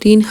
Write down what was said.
3